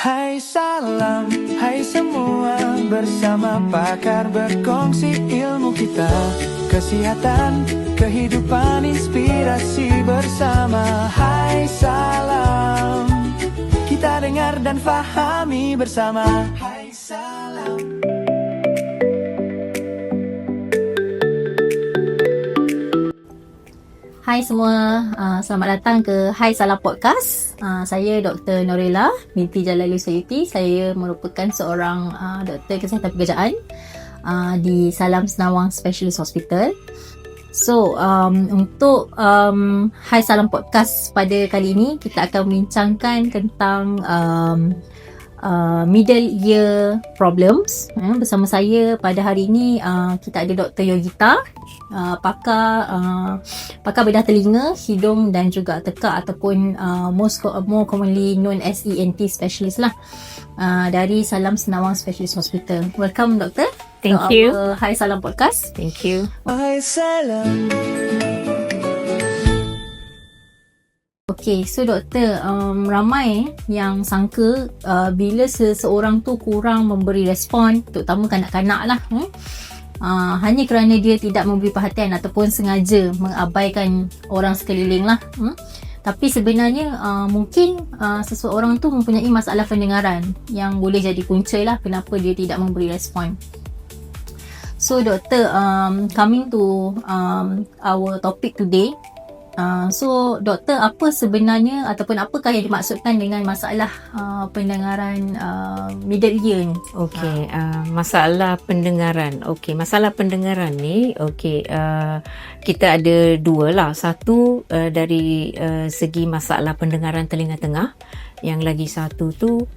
Hai salam, hai semua, bersama pakar berkongsi ilmu kita. Kesehatan, kehidupan, inspirasi bersama. Hai salam, kita dengar dan fahami bersama. Hai salam. Hai semua, selamat datang ke Hai Salam Podcast. Saya Dr. Norella binti Jalali Sayuti. Saya merupakan seorang doktor kesihatan pekerjaan di Salam Senawang Specialist Hospital. So, untuk Hai Salam Podcast pada kali ini, kita akan membincangkan tentang middle ear problems. Bersama saya pada hari ini kita ada Dr. Yogita, pakar bedah telinga, hidung dan juga tekak ataupun more commonly known as ENT specialist lah, dari Salam Senawang Specialist Hospital. Welcome Doktor. Thank you. Hai Salam Podcast. Thank you. Hai salam. Okay, so doktor, ramai yang sangka bila seseorang tu kurang memberi respon, terutama kanak-kanak lah, hanya kerana dia tidak memberi perhatian ataupun sengaja mengabaikan orang sekeliling lah. Tapi sebenarnya mungkin seseorang tu mempunyai masalah pendengaran yang boleh jadi punca lah kenapa dia tidak memberi respon. So doktor, coming to our topic today. So doktor, apa sebenarnya ataupun apakah yang dimaksudkan dengan masalah pendengaran middle ear ni? Okey, masalah pendengaran. Okey, masalah pendengaran ni kita ada dua lah. Satu dari segi masalah pendengaran telinga tengah. Yang lagi satu tu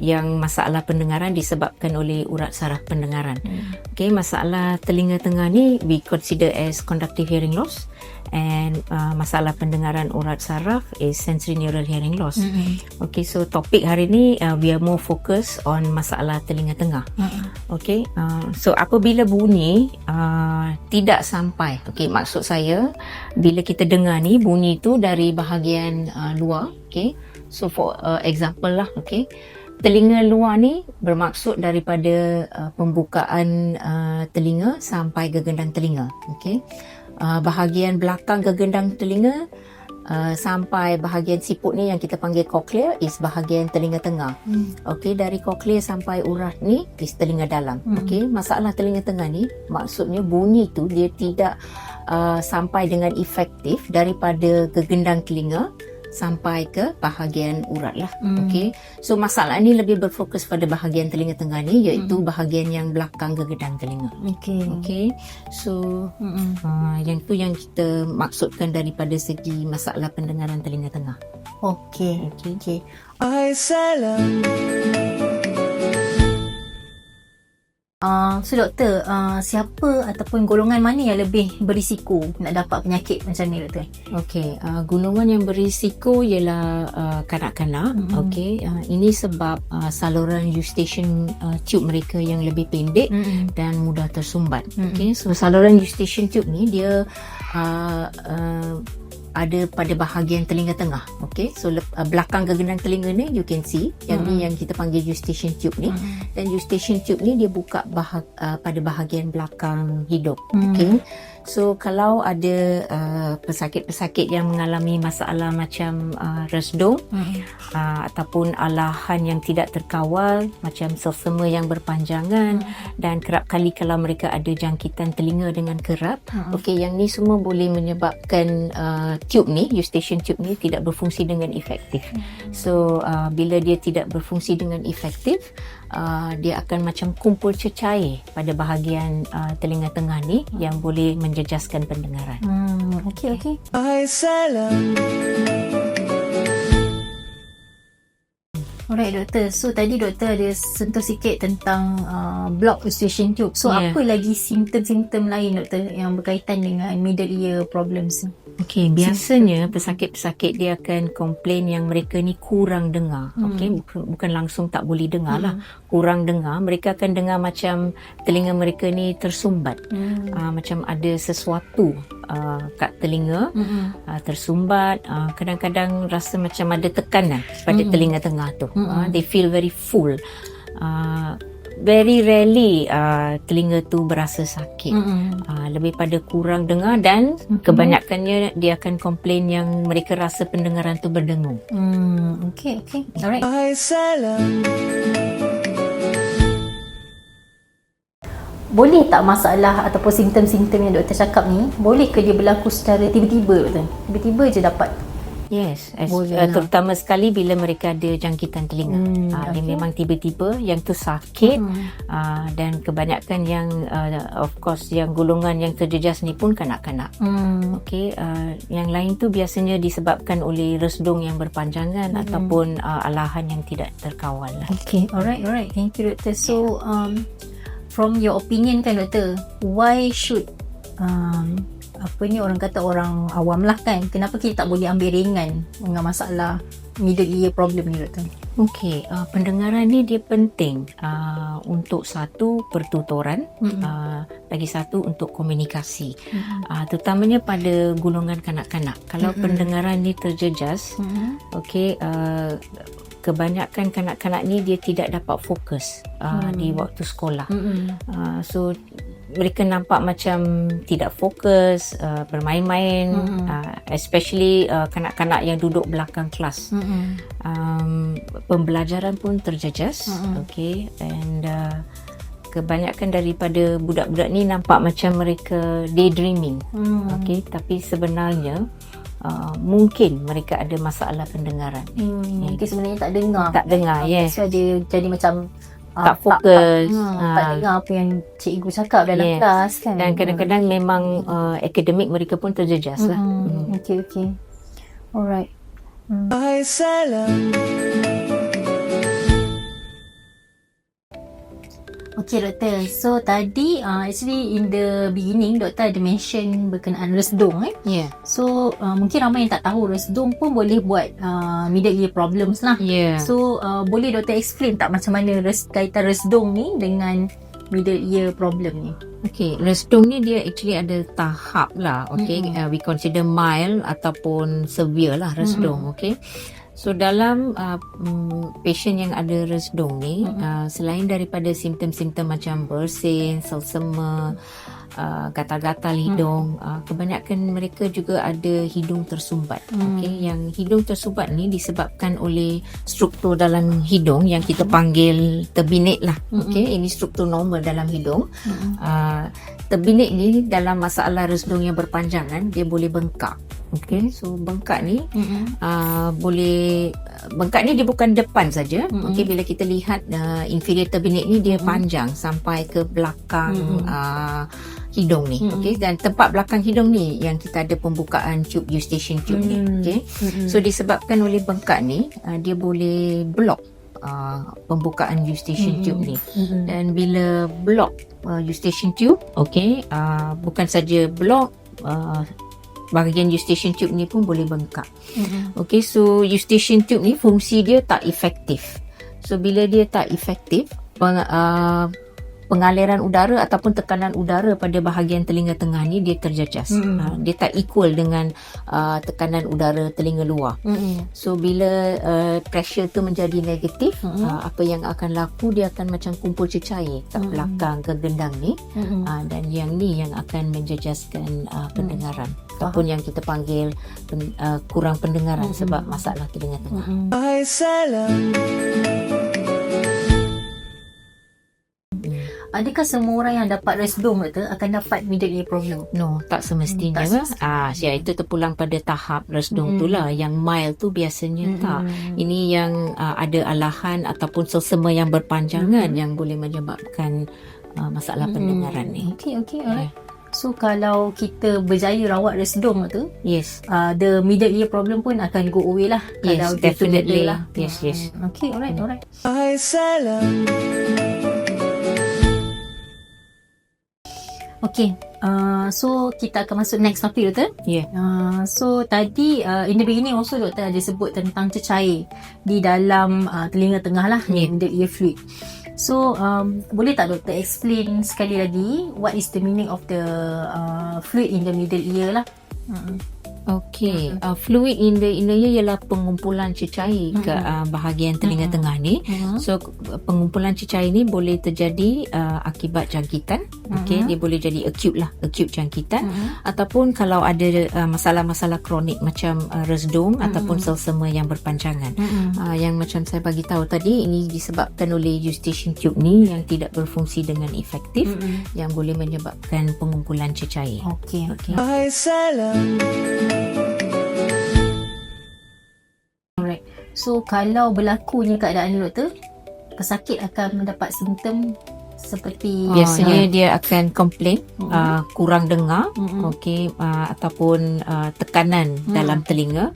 yang masalah pendengaran disebabkan oleh urat saraf pendengaran. Okey, masalah telinga tengah ni we consider as conductive hearing loss, and masalah pendengaran urat saraf is sensory neural hearing loss. Okay, so topik hari ni we are more focus on masalah telinga tengah. Okay, so apabila bunyi tidak sampai, okay, maksud saya bila kita dengar ni bunyi tu dari bahagian luar, okay, so for example lah, okay, telinga luar ni bermaksud daripada pembukaan telinga sampai gegendang telinga, okay. Bahagian belakang gegendang telinga sampai bahagian siput ni yang kita panggil cochlea is bahagian telinga tengah. Okey, dari cochlea sampai urat ni is telinga dalam. Okey, masalah telinga tengah ni maksudnya bunyi tu dia tidak sampai dengan efektif daripada gegendang telinga sampai ke bahagian urat lah. Okey, so masalah ni lebih berfokus pada bahagian telinga tengah ni, iaitu bahagian yang belakang gegendang telinga. Okey, so yang tu yang kita maksudkan daripada segi masalah pendengaran telinga tengah. Okey. Hai salam. So doktor, siapa ataupun golongan mana yang lebih berisiko nak dapat penyakit macam ni doktor? Okey, golongan yang berisiko ialah kanak-kanak. Okey, ini sebab saluran eustachian tube mereka yang lebih pendek dan mudah tersumbat. Okey, so saluran eustachian tube ni dia ada pada bahagian telinga tengah. Okey, so belakang gegendang telinga ni you can see yang ni yang kita panggil eustachian tube ni, dan eustachian tube ni dia buka pada bahagian belakang hidung. Okey, so kalau ada pesakit-pesakit yang mengalami masalah macam resdung ataupun alahan yang tidak terkawal macam selesema yang berpanjangan, dan kerap kali kalau mereka ada jangkitan telinga dengan kerap, okey, yang ni semua boleh menyebabkan tube ni, eustachian tube ni tidak berfungsi dengan efektif. So bila dia tidak berfungsi dengan efektif, dia akan macam kumpul cecair pada bahagian telinga tengah ni yang boleh menjejaskan pendengaran. Okey. Hai salam. Alright doktor, so tadi doktor ada sentuh sikit tentang block eustachian tube. So apa lagi simptom-simptom lain doktor yang berkaitan dengan middle ear problems ni? Okey, biasanya pesakit-pesakit dia akan komplain yang mereka ni kurang dengar. Okey, bukan langsung tak boleh dengar lah. Kurang dengar, mereka akan dengar macam telinga mereka ni tersumbat. Macam ada sesuatu kat telinga, tersumbat. Kadang-kadang rasa macam ada tekanan pada telinga tengah tu. They feel very full. Very rarely telinga tu berasa sakit. Lebih pada kurang dengar dan kebanyakannya dia akan komplain yang mereka rasa pendengaran tu berdengung. Okay. Alright. Ay salam. Boleh tak masalah ataupun simptom-simptom yang doktor cakap ni, boleh ke dia berlaku secara tiba-tiba, doktor? Tiba-tiba je dapat. Yes, Boleh lah. terutama sekali bila mereka ada jangkitan telinga. Dia memang tiba-tiba yang tu sakit, dan kebanyakan yang of course yang golongan yang terjejas ni pun kanak-kanak. Okey, yang lain tu biasanya disebabkan oleh resdung yang berpanjangan ataupun alahan yang tidak terkawal lah. Okay, alright. Thank you, doktor. So, from your opinion kan, doktor, why should orang kata orang awam lah kan, kenapa kita tak boleh ambil ringan dengan masalah middle ear problem ni, doktor? Okey, pendengaran ni dia penting untuk satu pertuturan, lagi satu untuk komunikasi, terutamanya pada golongan kanak-kanak. Kalau pendengaran ni terjejas, okey, kebanyakan kanak-kanak ni dia tidak dapat fokus di waktu sekolah. So mereka nampak macam tidak fokus, bermain-main, especially kanak-kanak yang duduk belakang kelas. Pembelajaran pun terjejas. Okay, and kebanyakan daripada budak-budak ni nampak macam mereka daydreaming. Okay, tapi sebenarnya mungkin mereka ada masalah pendengaran. Mungkin sebenarnya tak dengar. Yes. So dia jadi macam tak fokus, tak dengar apa yang cikgu cakap dalam kelas kan. Dan kadang-kadang memang akademik mereka pun terjejas lah. Okay. Alright. Ay salam. Okay, doktor. So tadi actually in the beginning doktor ada mention berkenaan resdung Yeah. So mungkin ramai yang tak tahu resdung pun boleh buat middle ear problems lah. Yeah. So boleh doktor explain tak macam mana kaitan resdung ni dengan middle ear problem ni? Okay, resdung ni dia actually ada tahap lah. Okay, we consider mild ataupun severe lah resdung. Okay. So dalam patient yang ada resdung ni, selain daripada simptom-simptom macam bersin, selsema, gatal-gatal hidung, kebanyakan mereka juga ada hidung tersumbat. Okay, yang hidung tersumbat ni disebabkan oleh struktur dalam hidung yang kita panggil terbinik lah. Okay, ini struktur normal dalam hidung. Terbinik ni dalam masalah resdung yang berpanjangan dia boleh bengkak. Okay, so bengkak ni boleh, bengkak ni dia bukan depan saja. Okay, bila kita lihat inferior terbinik ni dia panjang sampai ke belakang hidung ni. Okay, dan tempat belakang hidung ni yang kita ada pembukaan tube eustachian tube ni. Okay, so disebabkan oleh bengkak ni dia boleh block pembukaan eustachian tube ni. Dan bila block eustachian tube, okay, bukan saja block, bahagian eustachian tube ni pun boleh bengkak. Okay, so eustachian tube ni fungsi dia tak efektif. So bila dia tak efektif, pengaliran udara ataupun tekanan udara pada bahagian telinga tengah ni dia terjejas. Dia tak equal dengan tekanan udara telinga luar. So bila pressure tu menjadi negatif, apa yang akan laku, dia akan macam kumpul cecair kat belakang ke gendang ni, dan yang ni yang akan menjejaskan pendengaran ataupun yang kita panggil kurang pendengaran sebab masalah telinga tengah. Ay salam. Adakah semua orang yang dapat resdung doktor akan dapat middle ear problem? No, tak semestinya. Itu terpulang pada tahap resdung tu lah. Yang mild tu biasanya tak. Ini yang ada alahan ataupun selsema yang berpanjangan yang boleh menyebabkan masalah pendengaran ni. Okay, alright. So kalau kita berjaya rawat resdung tu, Yes. The middle ear problem pun akan go away lah. Yes, Kalau dia tu definitely. middle lah. Yes. Okay, alright. Ay salam. Okay, so kita akan masuk next topik, Doktor. Ya. So tadi in the beginning also Doktor ada sebut tentang cecair di dalam telinga tengah lah, middle ear fluid. So boleh tak Doktor explain sekali lagi what is the meaning of the fluid in the middle ear lah? Okey, fluid in the inner ear ialah pengumpulan cecair ke bahagian telinga tengah ni. So pengumpulan cecair ni boleh terjadi akibat jangkitan. Okey, dia boleh jadi acute jangkitan, ataupun kalau ada masalah-masalah kronik macam resdung ataupun selsema yang berpanjangan. Yang macam saya bagi tahu tadi, ini disebabkan oleh eustachian tube ni yang tidak berfungsi dengan efektif, yang boleh menyebabkan pengumpulan cecair. Okey. Hai salam. Alright. So kalau berlakunya keadaan ni Doktor, pesakit akan mendapat simptom seperti biasanya dia akan komplain kurang dengar, okey, ataupun tekanan dalam telinga.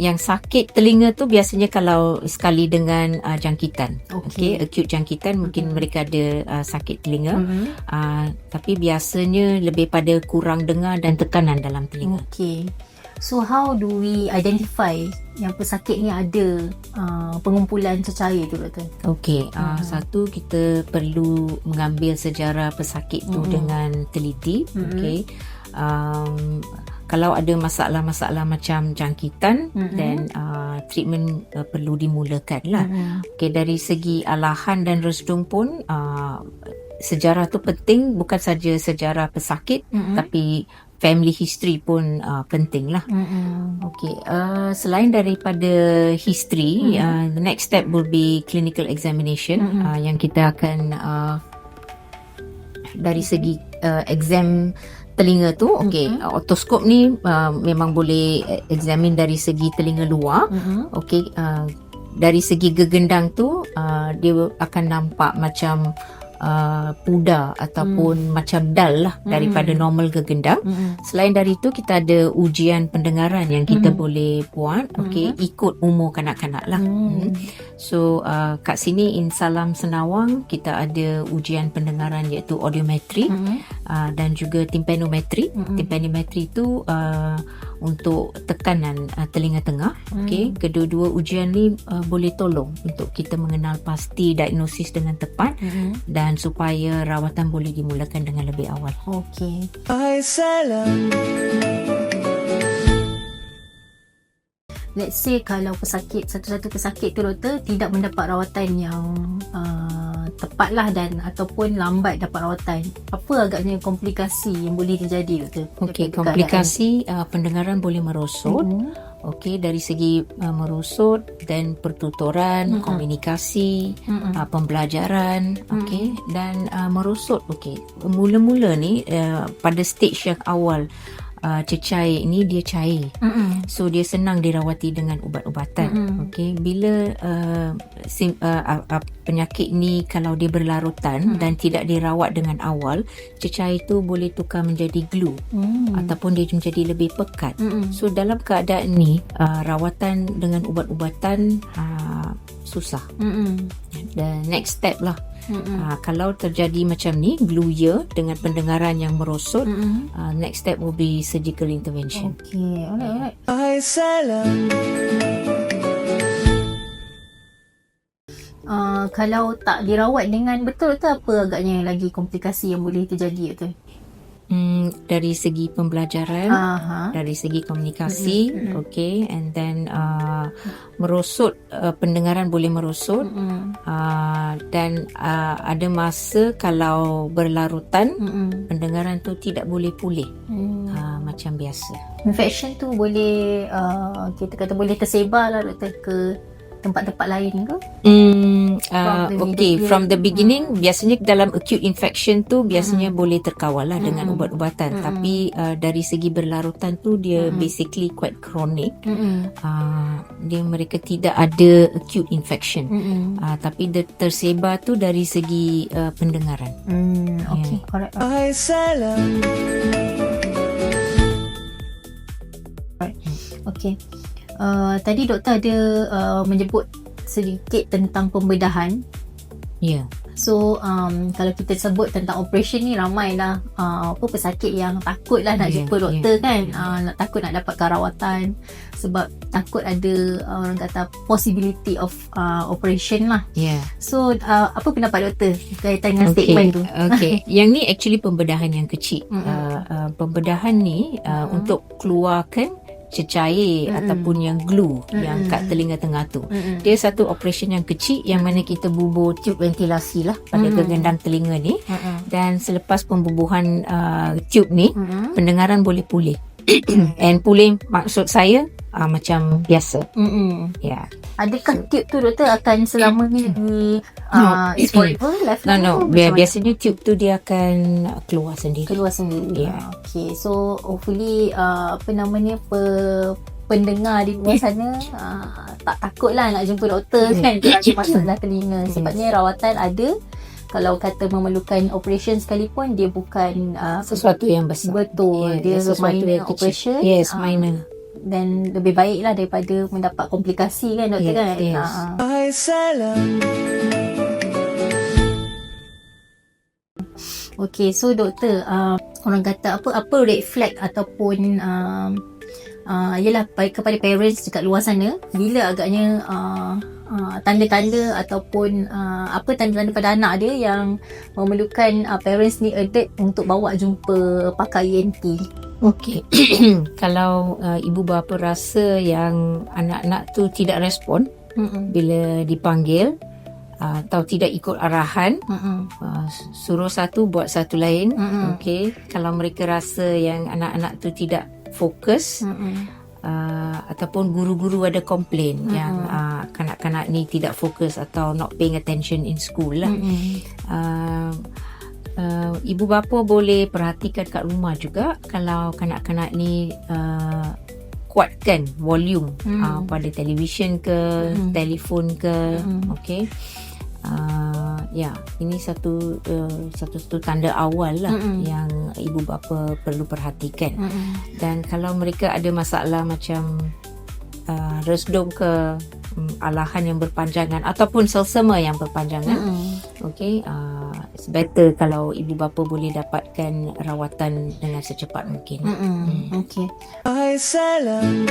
Yang sakit telinga tu biasanya kalau sekali dengan jangkitan, okey, acute jangkitan, mungkin mereka ada sakit telinga, tapi biasanya lebih pada kurang dengar dan tekanan dalam telinga. Okey. So how do we identify yang pesakit ni ada pengumpulan cecair tu, Doktor? Okey, satu, kita perlu mengambil sejarah pesakit tu dengan teliti. Okey, kalau ada masalah-masalah macam jangkitan, dan treatment perlu dimulakan lah. Okey, dari segi alahan dan resdung pun sejarah tu penting, bukan saja sejarah pesakit, tapi family history pun penting lah. Okay, selain daripada history, the next step will be clinical examination, yang kita akan dari segi exam telinga tu. Okay, otoskop ni memang boleh examine dari segi telinga luar. Okay, dari segi gegendang tu dia akan nampak macam pudar ataupun macam dull lah daripada normal gegendang. Selain dari itu, kita ada ujian pendengaran yang kita boleh buat, okey, ikut umur kanak-kanak lah. So kat sini Insalam Senawang kita ada ujian pendengaran iaitu audiometri, dan juga tympanometri. Tympanometri itu untuk tekanan telinga tengah. Okey, kedua-dua ujian ni boleh tolong untuk kita mengenal pasti diagnosis dengan tepat, dan supaya rawatan boleh dimulakan dengan lebih awal. Okey. Hai salam. Let's say kalau pesakit, satu-satu pesakit tu Doktor tidak mendapat rawatan yang tepat lah, dan ataupun lambat dapat rawatan, apa agaknya komplikasi yang boleh terjadi, Doktor? Okey, komplikasi pendengaran boleh merosot. Okey, dari segi merosot dan pertuturan, komunikasi, pembelajaran, okey, dan merosot. Okey, mula-mula ni pada stage yang awal, cecair ni dia cair, so dia senang dirawati dengan ubat-ubatan. Okey, bila penyakit ni kalau dia berlarutan dan tidak dirawat dengan awal, cecair tu boleh tukar menjadi glue, ataupun dia menjadi lebih pekat. So dalam keadaan ni rawatan dengan ubat-ubatan susah. The next step lah, kalau terjadi macam ni, glue ear dengan pendengaran yang merosot, next step will be surgical intervention. Okey, alright. Hai salam. Kalau tak dirawat dengan betul tu, apa agaknya lagi komplikasi yang boleh terjadi, Doktor? Dari segi pembelajaran, dari segi komunikasi, okay, and then merosot, pendengaran boleh merosot, dan ada masa kalau berlarutan, pendengaran tu tidak boleh pulih macam biasa. Infection tu boleh kita kata boleh tersebar lah, Doktor, ke tempat-tempat lain ke? From the beginning, biasanya dalam acute infection tu biasanya boleh terkawal lah dengan ubat-ubatan, tapi dari segi berlarutan tu dia basically quite chronic. Dia mereka tidak ada acute infection, tapi dia tersebar tu dari segi pendengaran. Okay, alright. Hai salam. Okay. Tadi doktor ada menyebut sedikit tentang pembedahan. Ya. So kalau kita sebut tentang operation ni, ramai lah pesakit yang takut lah nak jumpa doktor kan. Nak takut nak dapatkan rawatan sebab takut ada orang kata possibility of operation lah. So apa pendapat doktor kaitan dengan statement tu? Yang ni actually pembedahan yang kecil. Pembedahan ni untuk keluarkan cecair ataupun yang glue yang kat telinga tengah tu. Dia satu operation yang kecil yang mana kita bubuh tube ventilasi lah pada gegendang telinga ni. Dan selepas pembubuhan tube ni, pendengaran boleh pulih. And pulih maksud saya macam biasa. Adakah tube tu doktor akan selamanya di is forever left? No. Biasanya tube tu dia akan keluar sendiri. Okay, so hopefully pendengar di luar sana tak takut lah nak jumpa doktor kan, ada masalah telinga. Sebabnya rawatan ada, kalau kata memerlukan operation sekalipun, dia bukan sesuatu yang besar. Betul, dia minor operation. Minor. Dan lebih baik lah daripada mendapat komplikasi kan doktor kan. Hai salam. Okay, so doktor, orang kata apa red flag ataupun ialah kepada parents dekat luar sana, bila agaknya tanda-tanda ataupun apa tanda-tanda pada anak dia yang memerlukan parents ni alert untuk bawa jumpa pakar ENT. Kalau ibu bapa rasa yang anak-anak tu tidak respon bila dipanggil atau tidak ikut arahan, suruh satu buat satu lain. Kalau mereka rasa yang anak-anak tu tidak fokus, ataupun guru-guru ada komplain yang kanak-kanak ni tidak fokus atau not paying attention in school lah. Ibu bapa boleh perhatikan kat rumah juga, kalau kanak-kanak ni kuatkan volume pada televisyen ke, telefon ke. Ini satu tanda awal lah yang ibu bapa perlu perhatikan. Dan kalau mereka ada masalah macam resdom ke, alahan yang berpanjangan ataupun selsema yang berpanjangan, it's better kalau ibu bapa boleh dapatkan rawatan dengan secepat mungkin. Hai salam.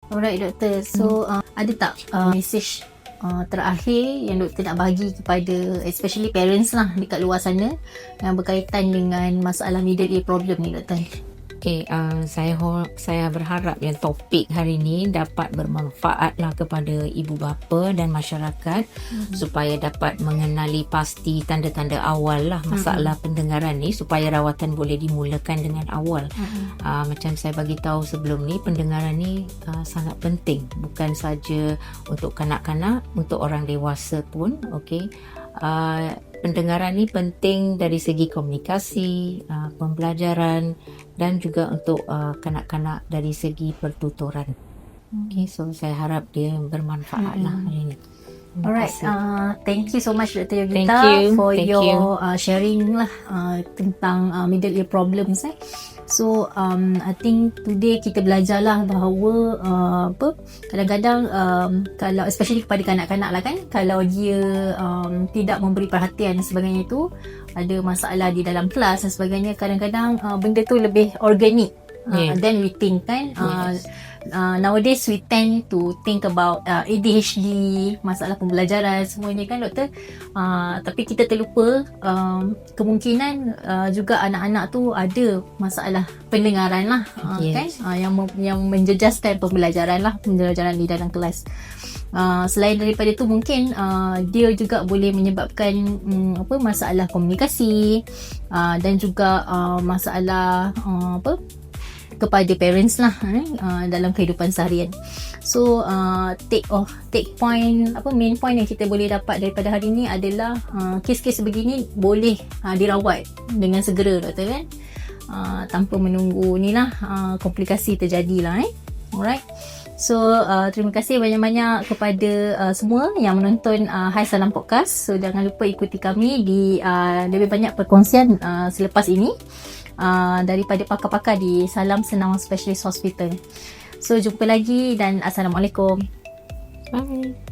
Alright doktor, so ada tak message terakhir yang doktor nak bagi kepada especially parents lah dekat luar sana yang berkaitan dengan masalah middle ear problem ni doktor? Saya berharap yang topik hari ni dapat bermanfaat lah kepada ibu bapa dan masyarakat, supaya dapat mengenali pasti tanda-tanda awal lah masalah pendengaran ni, supaya rawatan boleh dimulakan dengan awal. Macam saya bagi tahu sebelum ni, pendengaran ni sangat penting, bukan saja untuk kanak-kanak, untuk orang dewasa pun. Pendengaran ni penting dari segi komunikasi, pembelajaran, dan juga untuk kanak-kanak dari segi pertuturan. So saya harap dia bermanfaat lah hari ni. Alright, thank you so much Dr. Yogita for your sharing lah tentang middle ear problems. So I think today kita belajar lah bahawa kadang-kadang kalau especially kepada kanak-kanak lah kan, kalau dia tidak memberi perhatian dan sebagainya tu, ada masalah di dalam kelas dan sebagainya, kadang-kadang benda tu lebih organik then we think kan. Nowadays we tend to think about ADHD, masalah pembelajaran semuanya kan doktor, tapi kita terlupa kemungkinan juga anak-anak tu ada masalah pendengaran lah, kan, yang menjejaskan pembelajaran di dalam kelas. Selain daripada tu mungkin dia juga boleh menyebabkan masalah komunikasi dan juga masalah kepada parents lah dalam kehidupan seharian. So main point yang kita boleh dapat daripada hari ni adalah kes-kes sebegini boleh dirawat dengan segera doktor kan, tanpa menunggu ni lah komplikasi terjadi lah. Alright. So terima kasih banyak-banyak kepada semua yang menonton Hai Salam Podcast. So jangan lupa ikuti kami di lebih banyak perkongsian selepas ini daripada pakar-pakar di Salam Senawang Specialist Hospital. So jumpa lagi dan Assalamualaikum. Bye.